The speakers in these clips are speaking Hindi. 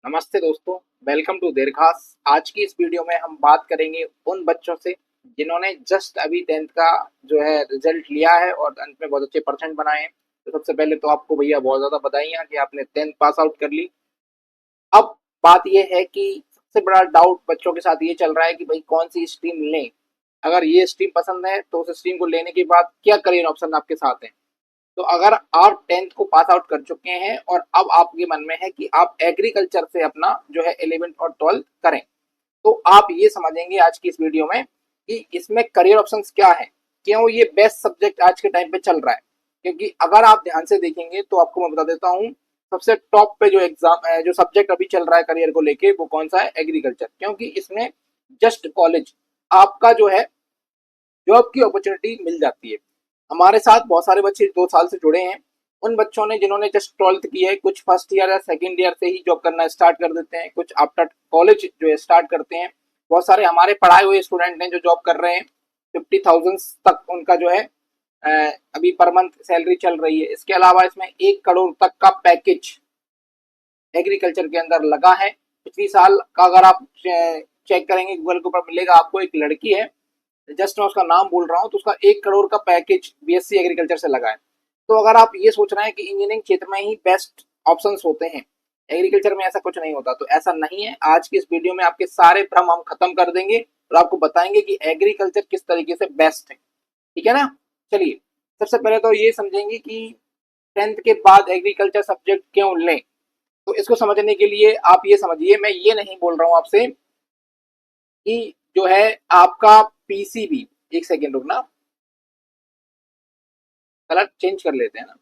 नमस्ते दोस्तों। वेलकम टू देरखास। आज की इस वीडियो में हम बात करेंगे उन बच्चों से जिन्होंने जस्ट अभी 10th का जो है रिजल्ट लिया है और अंत में बहुत अच्छे परसेंट बनाए हैं। तो सबसे पहले तो आपको भैया बहुत ज़्यादा बधाइयाँ कि आपने 10th पास आउट कर ली। अब बात यह है कि सबसे बड़ा डाउट बच्चों के साथ ये चल रहा है कि भाई कौन सी स्ट्रीम लें। अगर ये स्ट्रीम पसंद है तो उस स्ट्रीम को लेने के बाद क्या करियर ऑप्शन आपके साथ हैं। तो अगर आप 10th को पास आउट कर चुके हैं और अब आपके मन में है कि आप एग्रीकल्चर से अपना जो है 11th और 12th करें, तो आप ये समझेंगे आज की इस वीडियो में कि इसमें करियर ऑप्शंस क्या है, क्यों ये बेस्ट सब्जेक्ट आज के टाइम पे चल रहा है। क्योंकि अगर आप ध्यान से देखेंगे तो आपको मैं बता देता हूँ, सबसे टॉप पे जो एग्जाम जो सब्जेक्ट अभी चल रहा है करियर को लेके वो कौन सा है, एग्रीकल्चर। क्योंकि इसमें जस्ट कॉलेज आपका जो है जॉब की अपॉर्चुनिटी मिल जाती है। हमारे साथ बहुत सारे बच्चे 2 साल से जुड़े हैं। उन बच्चों ने जिन्होंने जस्ट 12th की है, कुछ फर्स्ट ईयर या सेकेंड ईयर से ही जॉब करना स्टार्ट कर देते हैं, कुछ आफ्टर कॉलेज जो है स्टार्ट करते हैं। बहुत सारे हमारे पढ़ाए हुए स्टूडेंट हैं जो जॉब कर रहे हैं। 50,000 तक उनका जो है अभी पर मंथ सैलरी चल रही है। इसके अलावा इसमें 1 करोड़ तक का पैकेज एग्रीकल्चर के अंदर लगा है। पिछली साल का अगर आप चेक करेंगे गूगल के ऊपर मिलेगा आपको, एक लड़की है, जस्ट मैं उसका नाम बोल रहा हूँ, तो उसका 1 करोड़ का पैकेज बीएससी एग्रीकल्चर से लगा है। तो अगर आप ये सोच रहे हैं कि इंजीनियरिंग क्षेत्र में ही बेस्ट ऑप्शंस होते हैं, एग्रीकल्चर में ऐसा कुछ नहीं होता, तो ऐसा नहीं है। आज की इस वीडियो में आपके सारे भ्रम हम खत्म कर देंगे और आपको बताएंगे कि एग्रीकल्चर किस तरीके से बेस्ट है। ठीक है ना। चलिए, सबसे पहले तो ये समझेंगे कि 10th के बाद एग्रीकल्चर सब्जेक्ट क्यों लें। तो इसको समझने के लिए आप ये समझिए, मैं ये नहीं बोल रहा हूँ आपसे कि जो है आपका पीसीबी, एक सेकेंड रुकना, कलर चेंज कर लेते हैं ना।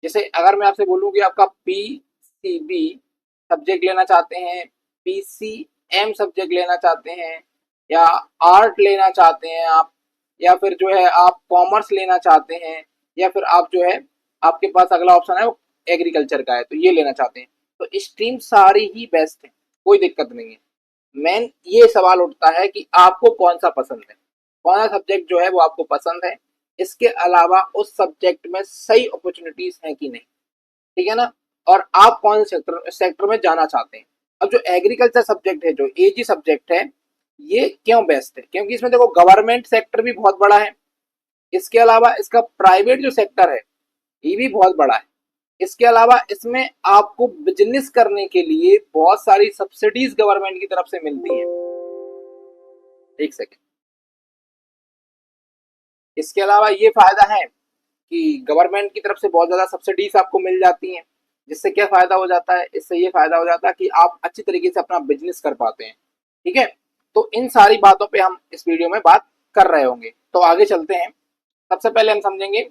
जैसे अगर मैं आपसे बोलूं कि आपका पीसीबी सब्जेक्ट लेना चाहते हैं, पीसीएम सब्जेक्ट लेना चाहते हैं, या आर्ट लेना चाहते हैं आप, या फिर जो है आप कॉमर्स लेना चाहते हैं, या फिर आप जो है आपके पास अगला ऑप्शन है वो एग्रीकल्चर का है, तो ये लेना चाहते हैं, तो स्ट्रीम सारी ही बेस्ट है, कोई दिक्कत नहीं है। मेन ये सवाल उठता है कि आपको कौन सा पसंद है, कौन सा सब्जेक्ट जो है वो आपको पसंद है। इसके अलावा उस सब्जेक्ट में सही अपॉर्चुनिटीज हैं कि नहीं। ठीक है ना। और आप कौन से सेक्टर में जाना चाहते हैं। अब जो एग्रीकल्चर सब्जेक्ट है, जो एजी सब्जेक्ट है, ये क्यों बेस्ट है, क्योंकि इसमें देखो गवर्नमेंट सेक्टर भी बहुत बड़ा है। इसके अलावा इसका प्राइवेट जो सेक्टर है ये भी बहुत बड़ा है। इसके अलावा इसमें आपको बिजनेस करने के लिए बहुत सारी सब्सिडीज गवर्नमेंट की तरफ से मिलती है। एक सेकेंड। इसके अलावा ये फायदा है कि गवर्नमेंट की तरफ से बहुत ज्यादा सब्सिडीज आपको मिल जाती हैं। जिससे क्या फायदा हो जाता है, इससे ये फायदा हो जाता है कि आप अच्छी तरीके से अपना बिजनेस कर पाते हैं। ठीक है। तो इन सारी बातों पे हम इस वीडियो में बात कर रहे होंगे, तो आगे चलते हैं। सबसे पहले हम समझेंगे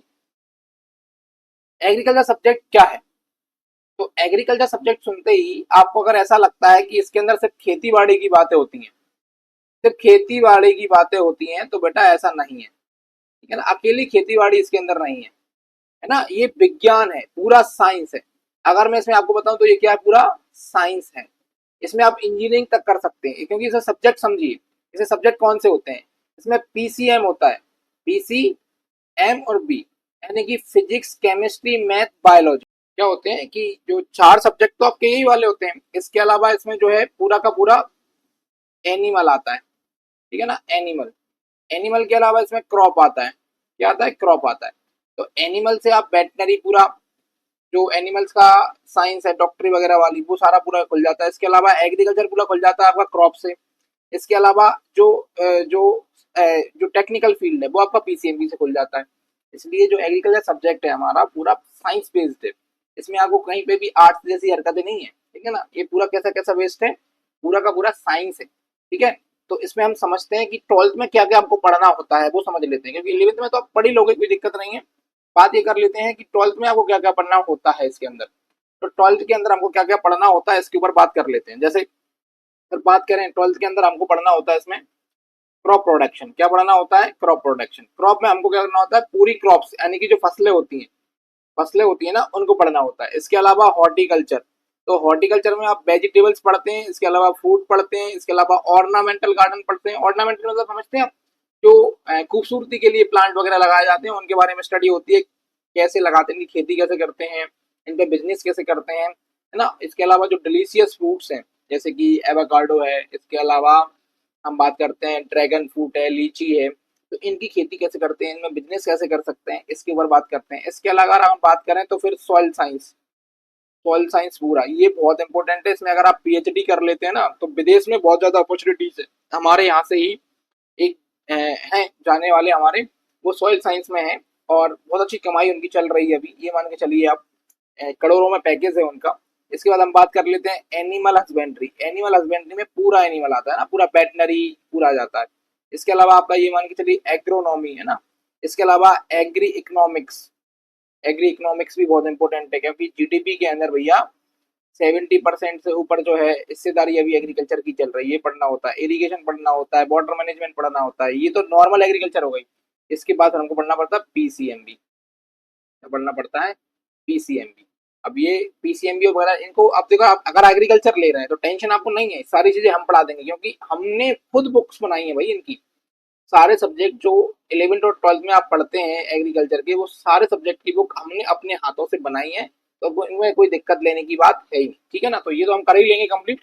एग्रीकल्चर सब्जेक्ट क्या है। तो एग्रीकल्चर सब्जेक्ट सुनते ही आपको अगर ऐसा लगता है कि इसके अंदर सिर्फ खेती बाड़ी की बातें होती हैं, सिर्फ खेती बाड़ी की बातें होती हैं, तो बेटा ऐसा नहीं है। ठीक है ना। अकेली खेती बाड़ी इसके अंदर नहीं है ना। ये विज्ञान है, पूरा साइंस है। अगर मैं इसमें आपको बताऊं तो ये क्या है, पूरा साइंस है। इसमें आप इंजीनियरिंग तक कर सकते हैं, क्योंकि इसे सब्जेक्ट समझिए। इसे सब्जेक्ट कौन से होते हैं, इसमें पीसीएम होता है, पीसी एम और बी, यानी कि फिजिक्स केमिस्ट्री मैथ बायोलॉजी। क्या होते हैं कि जो 4 सब्जेक्ट तो आपके यही वाले होते हैं। इसके अलावा इसमें जो है पूरा का पूरा एनिमल आता है। ठीक है ना। एनिमल, एनिमल के अलावा इसमें क्रॉप आता है। क्या आता है, क्रॉप आता है। तो एनिमल से आप वेटनरी, पूरा जो एनिमल्स का साइंस है, डॉक्टरी वगैरह वाली, वो सारा पूरा खुल जाता है। इसके अलावा एग्रीकल्चर पूरा खुल जाता है आपका क्रॉप से। इसके अलावा जो जो जो टेक्निकल फील्ड है वो आपका पीसीएमबी से खुल जाता है। इसलिए जो एग्रीकल्चर सब्जेक्ट है हमारा पूरा साइंस बेस्ड है। इसमें आपको कहीं पे भी आर्ट्स जैसी हरकतें नहीं है। ठीक है ना। ये पूरा कैसा कैसा बेस्ड है, पूरा का पूरा साइंस है। ठीक है। तो इसमें हम समझते हैं कि 12th में क्या क्या आपको पढ़ना होता है वो समझ लेते हैं, क्योंकि 11th में तो आप पढ़ ही लोगे, कोई दिक्कत नहीं है। बात ये कर लेते हैं कि 12th में आपको क्या क्या पढ़ना होता है इसके अंदर। तो 12th के अंदर हमको क्या क्या पढ़ना होता है इसके ऊपर बात कर लेते हैं। जैसे अगर बात करें 12th के अंदर हमको पढ़ना होता है इसमें क्रॉप प्रोडक्शन। क्या पढ़ना होता है, क्रॉप प्रोडक्शन। क्रॉप में हमको क्या करना होता है, पूरी क्रॉप्स यानी कि जो फसलें होती है ना, उनको पढ़ना होता है। इसके अलावा हॉर्टिकल्चर, तो हॉर्टिकल्चर में आप वेजिटेबल्स पढ़ते हैं, इसके अलावा फूड पढ़ते हैं, इसके अलावा ऑर्नामेंटल गार्डन पढ़ते हैं। ऑर्नामेंटल मतलब समझते हैं आप, जो खूबसूरती के लिए प्लांट वगैरह लगाए जाते हैं उनके बारे में स्टडी होती है। कैसे लगाते हैं, खेती कैसे करते हैं, इन पे बिजनेस कैसे करते हैं, है ना। इसके अलावा जो डिलीशियस फ्रूट्स हैं जैसे कि एवोकाडो है, इसके अलावा हम बात करते हैं ड्रैगन फ्रूट है, लीची है, तो इनकी खेती कैसे करते हैं, इनमें बिजनेस कैसे कर सकते हैं, इसके ऊपर बात करते हैं। इसके अलावा अगर हम बात करें तो फिर सॉइल साइंस पूरा ये बहुत इंपॉर्टेंट है। इसमें अगर आप पीएचडी कर लेते हैं ना तो विदेश में बहुत ज्यादा अपॉर्चुनिटीज है। हमारे यहाँ से ही एक हैं जाने वाले हमारे, वो सॉइल साइंस में है और बहुत अच्छी कमाई उनकी चल रही है अभी, ये मान के चलिए आप, करोड़ों में पैकेज है उनका। इसके बाद हम बात कर लेते हैं एनिमल हस्बेंड्री। एनिमल हस्बेंड्री में पूरा एनिमल आता है ना, पूरा वेटनरी पूरा आ जाता है। इसके अलावा आपका ये मान के चलिए एग्रोनॉमी है ना। इसके अलावा एग्री इकोनॉमिक्स भी बहुत इंपॉर्टेंट है, क्योंकि जीडीपी के अंदर भैया 70% से ऊपर जो है हिस्सेदारी अभी एग्रीकल्चर की चल रही है। पढ़ना होता है, इरिगेशन पढ़ना होता है, वाटर मैनेजमेंट पढ़ना होता है, ये तो नॉर्मल एग्रीकल्चर हो गई। इसके बाद हमको पढ़ना पड़ता है पीसीएमबी, पढ़ना पड़ता है पीसीएमबी। अब ये पीसीएमबी वगैरह इनको आप देखो, आप अगर एग्रीकल्चर ले रहे हैं तो टेंशन आपको नहीं है, सारी चीजें हम पढ़ा देंगे, क्योंकि हमने खुद बुक्स बनाई है भाई इनकी। सारे सब्जेक्ट जो 11th और 12th में आप पढ़ते हैं एग्रीकल्चर के, वो सारे सब्जेक्ट की बुक हमने अपने हाथों से बनाई है, तो इनमें कोई दिक्कत लेने की बात है ही नहीं, ठीक है ना। तो ये तो हम कर ही लेंगे कंप्लीट,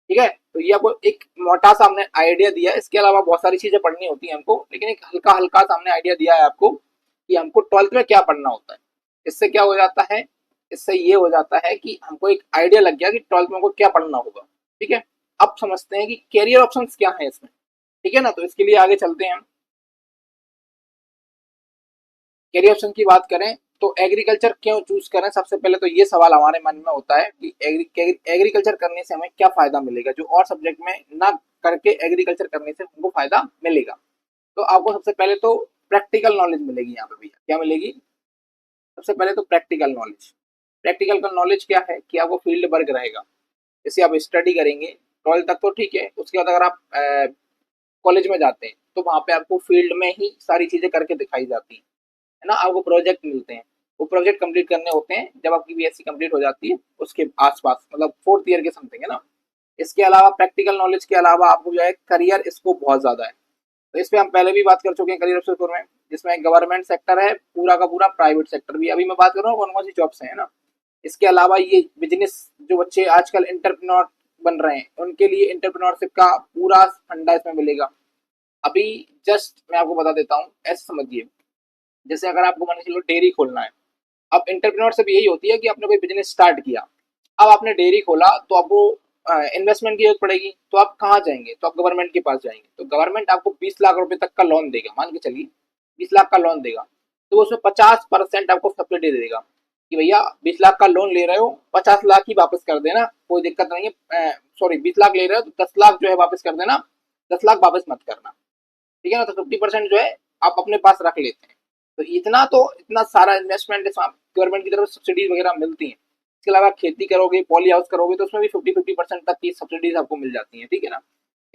ठीक है। तो ये आपको एक मोटा सा हमने आइडिया दिया है। इसके अलावा बहुत सारी चीजें पढ़नी होती है हमको, लेकिन एक हल्का हल्का सा हमने आइडिया दिया है आपको कि हमको 12th में क्या पढ़ना होता है। इससे क्या हो जाता है, इससे ये हो जाता है कि हमको एक आइडिया लग गया कि 12th में हमको क्या पढ़ना होगा, ठीक है। अब समझते हैं कि कैरियर ऑप्शन क्या है इसमें, ठीक है ना। तो इसके लिए आगे चलते हैं हम। कैरियर ऑप्शन की बात करें तो एग्रीकल्चर क्यों चूज करें, सबसे पहले तो ये सवाल हमारे मन में होता है कि एग्रीकल्चर करने से हमें क्या फायदा मिलेगा, जो और सब्जेक्ट में ना करके एग्रीकल्चर करने से हमको फायदा मिलेगा। तो आपको सबसे पहले तो प्रैक्टिकल नॉलेज मिलेगी यहाँ पे भैया। क्या मिलेगी, सबसे पहले तो प्रैक्टिकल नॉलेज। प्रैक्टिकल का नॉलेज क्या है कि आपको फील्ड वर्क रहेगा। जैसे आप स्टडी करेंगे 12th तक तो ठीक है, उसके बाद अगर आप कॉलेज में जाते हैं तो वहां पे आपको फील्ड में ही सारी चीजें करके दिखाई जाती है ना। आपको प्रोजेक्ट मिलते हैं, वो प्रोजेक्ट कंप्लीट करने होते हैं जब आपकी बीएससी कंप्लीट हो जाती है उसके आसपास, मतलब 4th ईयर के समथिंग, है ना। इसके अलावा प्रैक्टिकल नॉलेज के अलावा आपको जो है करियर स्कोप बहुत ज्यादा है। तो इस पे हम पहले भी बात कर चुके हैं करियर ऑप्शन में, जिसमें गवर्नमेंट सेक्टर है पूरा का पूरा, प्राइवेट सेक्टर भी। अभी मैं बात कर रहा हूँ कौन कौन सी जॉब्स है ना। इसके अलावा ये बिजनेस, जो बच्चे आजकल इंटरप्रेन्योर बन रहे हैं उनके लिए इंटरप्रेन्योरशिप का पूरा फंडा इसमें मिलेगा। अभी जस्ट मैं आपको बता देता हूँ, ऐसे समझिए, जैसे अगर आपको मान के चलो डेयरी खोलना है। अब इंटरप्रेन्योरशिप यही होती है कि आपने कोई बिजनेस स्टार्ट किया, अब आपने डेयरी खोला तो आपको इन्वेस्टमेंट की जरूरत पड़ेगी, तो आप कहाँ जाएंगे, तो आप गवर्नमेंट के पास जाएंगे। तो गवर्नमेंट आपको 20 लाख रुपए तक का लोन देगा, मान के चलिए 20 लाख का लोन देगा, तो उसमें 50% आपको सब्सिडी दे देगा कि भैया 20 लाख का लोन ले रहे हो, 50 लाख ही वापस कर देना, कोई दिक्कत नहीं है। सॉरी 20 लाख ले रहे हो तो 10 लाख जो है वापस कर देना, 10 लाख वापस मत करना, ठीक है ना। तो 50% जो है आप अपने पास रख लेते हैं। तो इतना सारा इन्वेस्टमेंट गवर्नमेंट की तरफ से सब्सिडीज वगैरह मिलती हैं। इसके अलावा खेती करोगे, पॉली हाउस करोगे तो उसमें भी 50% तक की सब्सिडीज आपको मिल जाती हैं, ठीक है ना।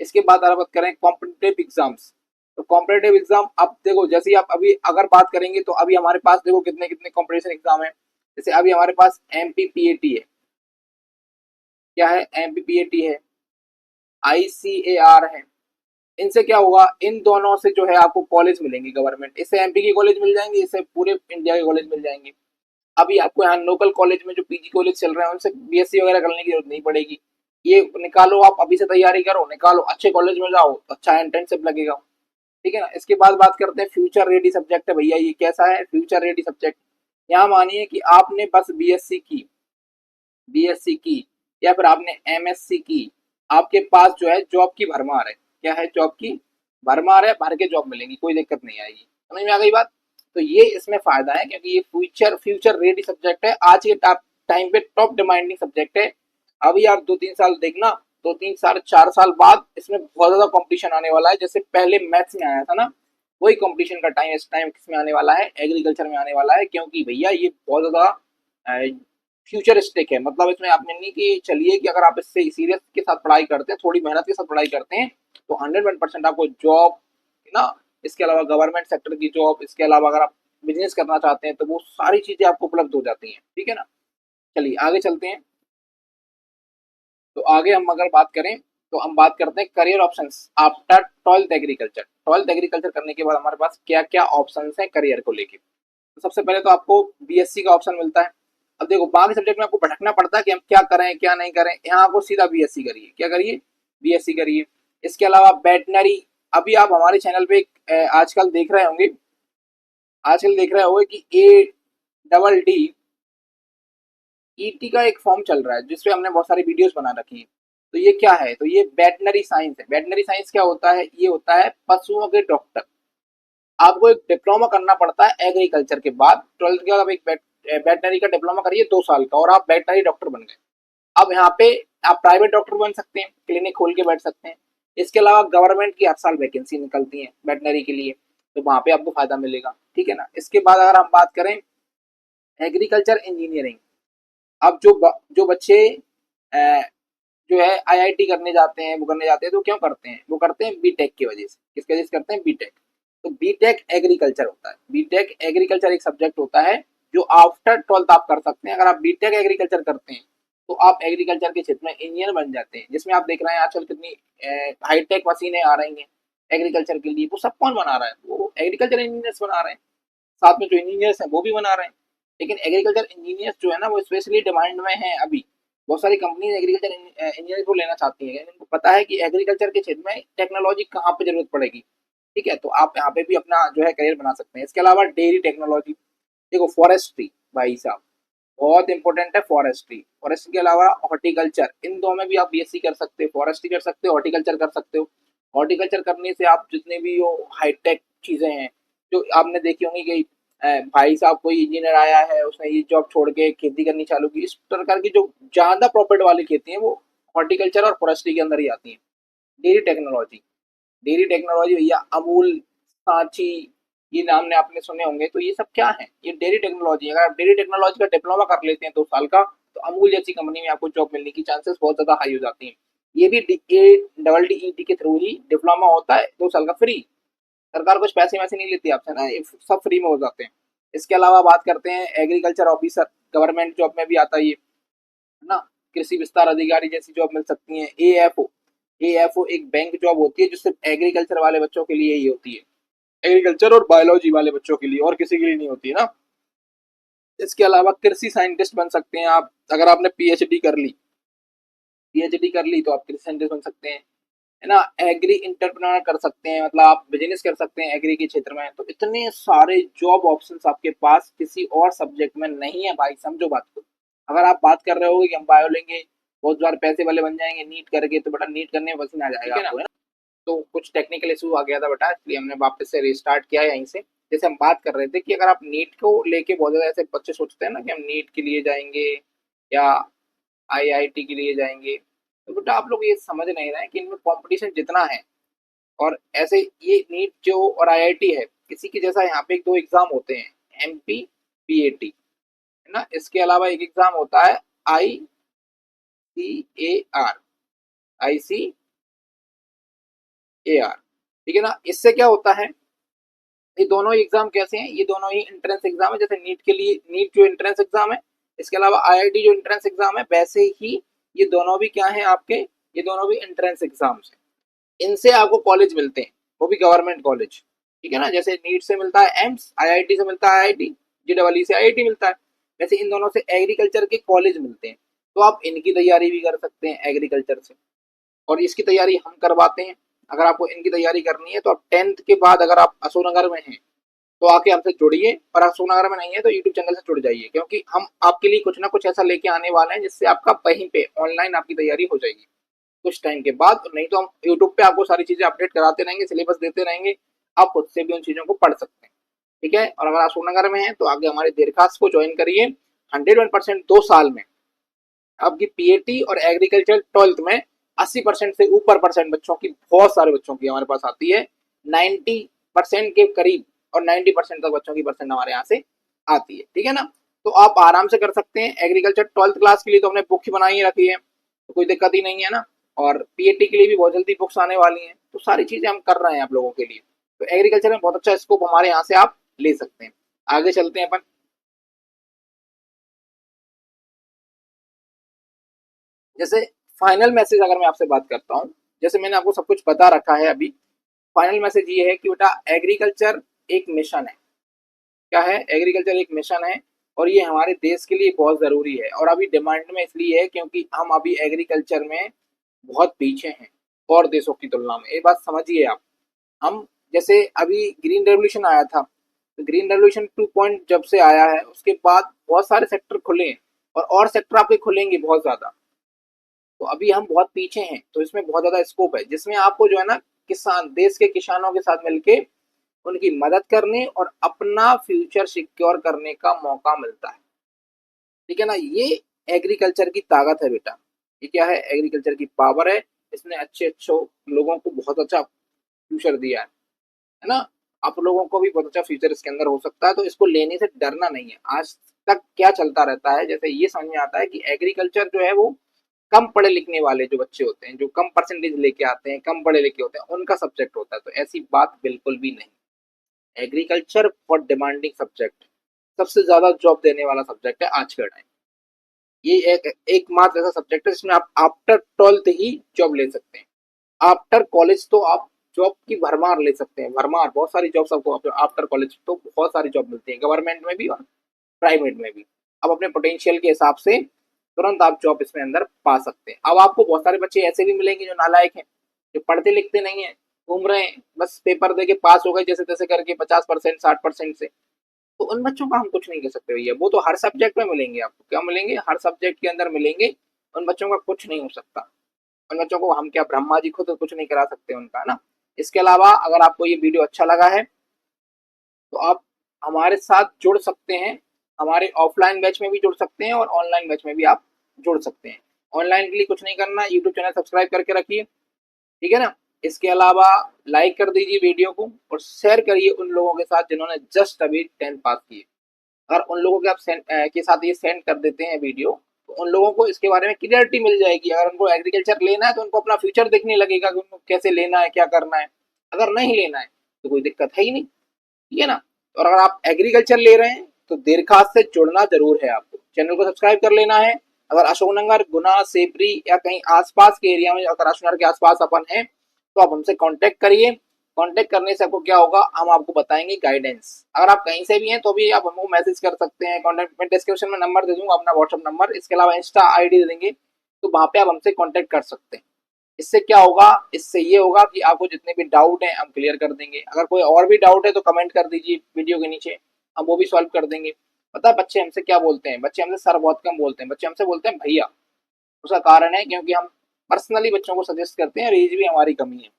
इसके बाद अगर बात करें कॉम्पिटेटिव एग्जाम्स, तो कॉम्पिटेटिव एग्जाम आप देखो, जैसे ही आप अभी अगर बात करेंगे तो अभी हमारे पास देखो कितने कितने कॉम्पिटिशन एग्जाम है। जैसे अभी हमारे पास एमपीपीएटी है, क्या है, एमपीपीएटी है, आईसीएआर है। इनसे क्या होगा, इन दोनों से जो है आपको कॉलेज मिलेंगे गवर्नमेंट, इससे एमपी के कॉलेज मिल जाएंगे, इससे पूरे इंडिया के कॉलेज मिल जाएंगे। अभी आपको यहाँ लोकल कॉलेज में जो पीजी कॉलेज चल रहे हैं उनसे बीएससी वगैरह करने की जरूरत नहीं पड़ेगी। ये निकालो, आप अभी से तैयारी करो, निकालो, अच्छे कॉलेज में जाओ, अच्छा इंटर्नशिप लगेगा, ठीक है ना। इसके बाद बात करते हैं फ्यूचर रेडी सब्जेक्ट है भैया। ये कैसा है फ्यूचर रेडी सब्जेक्ट, यहाँ मानिए कि आपने बस बीएससी की या फिर आपने एमएससी की, आपके पास जो है जॉब की भरमार है। क्या है, जॉब की भरमार है, भर के जॉब मिलेंगी, कोई दिक्कत नहीं आएगी। समझ में आ गई बात। तो ये इसमें फायदा है क्योंकि ये फ्यूचर रेडी सब्जेक्ट है, आज के टाइम पे टॉप डिमांडिंग सब्जेक्ट है। अभी आप 2-3 साल देखना, 2-3 साल 4 साल बाद इसमें बहुत ज्यादा कंपटीशन आने वाला है। जैसे पहले मैथ्स में आया था ना, वही कंपटीशन का टाइम इस टाइम किसमें आने वाला है, एग्रीकल्चर में आने वाला है। क्योंकि भैया ये बहुत ज्यादा फ्यूचरिस्टिक है, मतलब इसमें आप नहीं कि चलिए कि अगर आप इससे सीरियस के साथ पढ़ाई करते हैं, थोड़ी मेहनत के साथ पढ़ाई करते हैं, तो 101% आपको जॉब ना, इसके अलावा गवर्नमेंट सेक्टर की जॉब, इसके अलावा अगर आप बिजनेस करना चाहते हैं तो वो सारी चीजें आपको उपलब्ध हो जाती हैं, ठीक है ना। चलिए आगे चलते हैं। तो आगे हम अगर बात करें तो हम बात करते हैं career options after 12th agriculture. 12th agriculture करने के बाद हमारे पास क्या क्या ऑप्शंस हैं करियर को लेके। तो सबसे पहले तो आपको बीएससी का ऑप्शन मिलता है, अब देखो बाकी सब्जेक्ट में आपको भटकना पड़ता है कि हम क्या करें क्या नहीं करें, यहाँ आपको सीधा बीएससी करिए, क्या करिए, बीएससी करिए। इसके अलावा वेटनरी, अभी आप हमारे चैनल पे आजकल देख रहे होंगे, आजकल देख रहे होंगे कि ADD ET का एक फॉर्म चल रहा है जिसपे हमने बहुत सारी वीडियोस बना रखी है। तो ये क्या है, तो ये वेटनरी साइंस है। वेटनरी साइंस क्या होता है, ये होता है पशुओं के डॉक्टर। आपको एक डिप्लोमा करना पड़ता है एग्रीकल्चर के बाद, 12th के बाद आप एक वेटनरी का डिप्लोमा करिए 2 साल का, और आप वेटनरी डॉक्टर बन गए। अब यहाँ पे आप प्राइवेट डॉक्टर बन सकते हैं, क्लिनिक खोल के बैठ सकते हैं। इसके अलावा गवर्नमेंट की हर साल वैकेंसी निकलती है वेटनरी के लिए, तो वहां पे आपको फायदा मिलेगा, ठीक है ना। इसके बाद अगर हम बात करें एग्रीकल्चर इंजीनियरिंग, अब जो बच्चे जो है आईआईटी करने जाते हैं, वो करने जाते हैं तो क्यों करते हैं, वो करते हैं बीटेक की वजह से। किसकी वजह से करते हैं, बीटेक। तो बीटेक एग्रीकल्चर होता है, बीटेक एग्रीकल्चर एक सब्जेक्ट होता है जो आफ्टर 12th आप कर सकते हैं। अगर आप बीटेक एग्रीकल्चर करते हैं तो आप एग्रीकल्चर के क्षेत्र में इंजीनियर बन जाते हैं, जिसमें आप देख रहे हैं आजकल कितनी हाईटेक मशीनें आ रही हैं एग्रीकल्चर के लिए। वो सब कौन बना रहा है, वो एग्रीकल्चर इंजीनियर्स बना रहे हैं, साथ में जो इंजीनियर्स हैं वो भी बना रहे हैं। लेकिन एग्रीकल्चर इंजीनियर्स जो है ना, वो स्पेशली डिमांड में है अभी। बहुत सारी कंपनी एग्रीकल्चर इंजीनियर को लेना चाहती है, इनको पता है कि एग्रीकल्चर के क्षेत्र में टेक्नोलॉजी कहाँ पे जरूरत पड़ेगी, ठीक है। तो आप यहाँ पे भी अपना जो है करियर बना सकते हैं। इसके अलावा डेयरी टेक्नोलॉजी, देखो फॉरेस्ट्री भाई साहब बहुत इंपॉर्टेंट है, फॉरेस्ट्री। फॉरेस्ट्री के अलावा हॉर्टिकल्चर, इन दो में भी आप बीएससी कर सकते हो, फॉरेस्ट्री कर सकते हो, हॉर्टिकल्चर कर सकते हो। हॉर्टिकल्चर करने से आप जितने भी वो हाईटेक चीजें हैं जो आपने देखी होंगी कि भाई साहब कोई इंजीनियर आया है, उसने ये जॉब छोड़ के खेती करनी चालू की, इस प्रकार की जो ज्यादा प्रॉफिट वाली खेती है वो हॉर्टिकल्चर और फॉरेस्ट्री के अंदर ही आती है। डेयरी टेक्नोलॉजी, डेयरी टेक्नोलॉजी भैया अमूल, सांची, ये नाम ने आपने सुने होंगे। तो ये सब क्या है, ये डेयरी टेक्नोलॉजी। अगर आप डेयरी टेक्नोलॉजी का डिप्लोमा कर लेते हैं 2 साल का, तो अमूल जैसी कंपनी में आपको जॉब मिलने की चांसेस बहुत ज्यादा हाई हो जाती हैं। ये भी ADDET के थ्रू ही डिप्लोमा होता है, 2 साल का फ्री। सरकार कुछ पैसे वैसे नहीं लेती आपसे ना, ये सब फ्री में हो जाते हैं। इसके अलावा बात करते हैं एग्रीकल्चर ऑफिसर, गवर्नमेंट जॉब में भी आता है ये, है ना। कृषि विस्तार अधिकारी जैसी जॉब मिल सकती है। AFO एक बैंक जॉब होती है जो सिर्फ एग्रीकल्चर वाले बच्चों के लिए ही होती है, एग्रीकल्चर और बायोलॉजी वाले बच्चों के लिए, और किसी के लिए नहीं होती है ना। इसके अलावा कृषि साइंटिस्ट बन सकते हैं आप, अगर आपने पीएचडी कर ली तो आप कृषि साइंटिस्ट बन सकते हैं, है ना। एग्री इंटरप्रेन्योर कर सकते हैं, मतलब आप बिजनेस कर सकते हैं एग्री के क्षेत्र में। तो इतने सारे जॉब ऑप्शंस आपके पास किसी और सब्जेक्ट में नहीं है भाई, समझो बात को। अगर आप बात कर रहे हो कि हम बायो लेंगे बहुत बार पैसे वाले बन जाएंगे नीट करके, तो बेटा नीट करने में पसीना आ जाएगा, ठीक है ना। तो कुछ टेक्निकल इशू आ गया था बेटा, इसलिए हमने वापस से रिस्टार्ट किया है यहीं से। जैसे हम बात कर रहे थे कि अगर आप नीट को लेके बहुत ज्यादा ऐसे बच्चे सोचते हैं ना कि हम नीट के लिए जाएंगे या आईआईटी के लिए जाएंगे, तो बेटा आप लोग ये समझ नहीं रहे हैं कि इनमें कंपटीशन जितना है, और ऐसे ये नीट जो और आईआईटी है किसी के जैसा, यहाँ पे एक दो एग्जाम होते हैं, MPPAT, है ना। इसके अलावा एक एग्जाम होता है ICAR, ठीक है ना। इससे क्या होता है, ये दोनों एग्जाम कैसे हैं, ये दोनों ही एंट्रेंस एग्जाम है। जैसे नीट के लिए नीट जो एंट्रेंस एग्जाम है, इसके अलावा आईआईटी जो एंट्रेंस एग्जाम है, वैसे ही ये दोनों भी क्या है आपके, ये दोनों भी एंट्रेंस एग्जाम्स हैं। इनसे आपको कॉलेज मिलते हैं, वो भी गवर्नमेंट कॉलेज, ठीक है ना। जैसे नीट से मिलता है एम्स, आईआईटी से मिलता है आईआईटी, JEE से आईआईटी मिलता है, वैसे इन दोनों से एग्रीकल्चर के कॉलेज मिलते हैं। तो आप इनकी तैयारी भी कर सकते हैं एग्रीकल्चर से, और इसकी तैयारी हम करवाते हैं। अगर आपको इनकी तैयारी करनी है तो आप 10th के बाद अगर आप अशोकनगर में हैं तो आके हमसे जुड़िए, और अशोकनगर में नहीं है तो यूट्यूब चैनल से जुड़ जाइए, क्योंकि हम आपके लिए कुछ ना कुछ ऐसा लेके आने वाले हैं जिससे आपका वहीं पे ऑनलाइन आपकी तैयारी हो जाएगी कुछ टाइम के बाद। नहीं तो हम यूट्यूब पे आपको सारी चीजें अपडेट कराते रहेंगे, सिलेबस देते रहेंगे, आप खुद से भी उन चीजों को पढ़ सकते हैं, ठीक है। और अगर आप अशोकनगर में हैं तो आगे हमारे देरखास को ज्वाइन करिए। 101% 2 साल में आपकी पीएटी और एग्रीकल्चर 12th में 80% से ऊपर परसेंट बच्चों की, बहुत सारे बच्चों की हमारे पास आती है, 90% के करीब, और 90% तक बच्चों की परसेंट हमारे यहाँ से आती है, ठीक है ना। तो आप आराम से कर सकते हैं। एग्रीकल्चर 12th क्लास के लिए तो हमने बुक ही बनाई रखी है, तो कोई दिक्कत ही नहीं है ना। और पीएटी के लिए भी बहुत जल्दी बुक्स आने वाली हैं, तो सारी चीजें हम कर रहे हैं आप लोगों के लिए। तो एग्रीकल्चर में बहुत अच्छा स्कोप हमारे यहाँ से आप ले सकते हैं। आगे चलते हैं अपन। जैसे फाइनल मैसेज अगर मैं आपसे बात करता हूँ, जैसे मैंने आपको सब कुछ बता रखा है अभी, फाइनल मैसेज ये है कि बेटा एग्रीकल्चर एक मिशन है। क्या है, एग्रीकल्चर एक मिशन है, और ये हमारे देश के लिए बहुत ज़रूरी है और अभी डिमांड में इसलिए है क्योंकि हम अभी एग्रीकल्चर में बहुत पीछे हैं और देशों की तुलना में। ये बात समझिए आप। हम जैसे अभी ग्रीन रेवोल्यूशन आया था, तो ग्रीन रेवोल्यूशन 2 पॉइंट जब से आया है उसके बाद बहुत सारे सेक्टर खुले हैं और सेक्टर आपके खुलेंगे बहुत ज़्यादा। तो अभी हम बहुत पीछे हैं, तो इसमें बहुत ज़्यादा स्कोप है जिसमें आपको जो है ना किसान, देश के किसानों के साथ मिलके उनकी मदद करने और अपना फ्यूचर सिक्योर करने का मौका मिलता है। ठीक है ना, ये एग्रीकल्चर की ताकत है बेटा। ये क्या है, एग्रीकल्चर की पावर है। इसने अच्छे अच्छे लोगों को बहुत अच्छा फ्यूचर दिया है ना। आप लोगों को भी बहुत अच्छा फ्यूचर इसके अंदर हो सकता है, तो इसको लेने से डरना नहीं है। आज तक क्या चलता रहता है, जैसे ये समझ में आता है कि एग्रीकल्चर जो है वो कम पढ़े लिखने वाले जो बच्चे होते हैं, जो कम परसेंटेज लेके आते हैं, कम पढ़े लिखे होते हैं, उनका सब्जेक्ट होता है। तो ऐसी बात बिल्कुल भी नहीं। एग्रीकल्चर बहुत डिमांडिंग सब्जेक्ट, सबसे ज्यादा जॉब देने वाला सब्जेक्ट है आज के टाइम। ये एकमात्र ऐसा सब्जेक्ट है जिसमें आप आफ्टर 12th ही जॉब ले सकते हैं। आफ्टर कॉलेज तो आप जॉब की भरमार ले सकते हैं, भरमार, बहुत सारी जॉब्स आपको आफ्टर कॉलेज तो बहुत सारी जॉब मिलती है, गवर्नमेंट में भी और प्राइवेट में भी। अब अपने पोटेंशियल के हिसाब से तुरंत आप जॉब इसमें अंदर पा सकते हैं। अब आपको बहुत सारे बच्चे ऐसे भी मिलेंगे जो नालायक हैं, जो पढ़ते लिखते नहीं है, घूम रहे हैं, बस पेपर दे के पास हो गए जैसे तैसे करके 50% 60% से। तो उन बच्चों का हम कुछ नहीं कह सकते भैया, वो तो हर सब्जेक्ट में मिलेंगे। आपको क्या मिलेंगे, हर सब्जेक्ट के अंदर मिलेंगे। उन बच्चों का कुछ नहीं हो सकता। उन बच्चों को हम क्या ब्रह्मा जी खुद तो कुछ नहीं करा सकते उनका, ना। इसके अलावा अगर आपको ये वीडियो अच्छा लगा है तो आप हमारे साथ जुड़ सकते हैं। हमारे ऑफलाइन बैच में भी जुड़ सकते हैं और ऑनलाइन बैच में भी आप जुड़ सकते हैं। ऑनलाइन के लिए कुछ नहीं करना, यूट्यूब चैनल सब्सक्राइब करके रखिए, ठीक है ना। इसके अलावा लाइक कर दीजिए वीडियो को और शेयर करिए उन लोगों के साथ जिन्होंने जस्ट अभी 10th पास किए। अगर उन लोगों के आप के साथ ये सेंड कर देते हैं वीडियो, तो उन लोगों को इसके बारे में क्लियरिटी मिल जाएगी। अगर उनको एग्रीकल्चर लेना है तो उनको अपना फ्यूचर देखने लगेगा कि उनको कैसे लेना है, क्या करना है। अगर नहीं लेना है तो कोई दिक्कत है ही नहीं, ठीक है ना। और अगर आप एग्रीकल्चर ले रहे हैं तो देरखास से जुड़ना जरूर है। आपको चैनल को सब्सक्राइब कर लेना है। अगर अशोकनगर, गुना, सेपरी या कहीं आसपास के एरिया में, अगर अशोकनगर के आसपास अपन है तो आप हमसे कांटेक्ट करिए। कांटेक्ट करने से आपको क्या होगा, हम आपको बताएंगे गाइडेंस। अगर आप कहीं से भी हैं तो भी आप हमको मैसेज कर सकते हैं। कॉन्टेक्ट में डिस्क्रिप्शन में नंबर दे दूंगा, अपना व्हाट्सअप नंबर। इसके अलावा इंस्टा आईडी दे देंगे, तो वहां पे आप हमसे कांटेक्ट कर सकते हैं। इससे क्या होगा, इससे ये होगा कि आपको जितने भी डाउट हैं हम क्लियर कर देंगे। अगर कोई और भी डाउट है तो कमेंट कर दीजिए वीडियो के नीचे, हम वो भी सॉल्व कर देंगे। पता है बच्चे हमसे क्या बोलते हैं, बच्चे हमसे सर बहुत कम बोलते हैं, बच्चे हमसे बोलते हैं भैया। उसका कारण है क्योंकि हम पर्सनली बच्चों को सजेस्ट करते हैं और एज भी हमारी कमी है,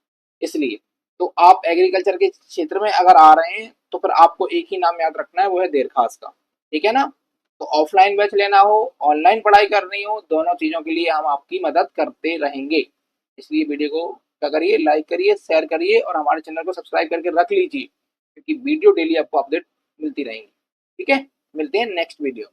इसलिए। तो आप एग्रीकल्चर के क्षेत्र में अगर आ रहे हैं तो फिर आपको एक ही नाम याद रखना है, वो है देरखास का, ठीक है ना। तो ऑफलाइन बैच लेना हो, ऑनलाइन पढ़ाई करनी हो, दोनों चीजों के लिए हम आपकी मदद करते रहेंगे। इसलिए वीडियो को क्या करिए, लाइक करिए, शेयर करिए और हमारे चैनल को सब्सक्राइब करके रख लीजिए, क्योंकि वीडियो डेली आपको अपडेट मिलती रहेंगी। ठीक है, मिलते हैं नेक्स्ट वीडियो।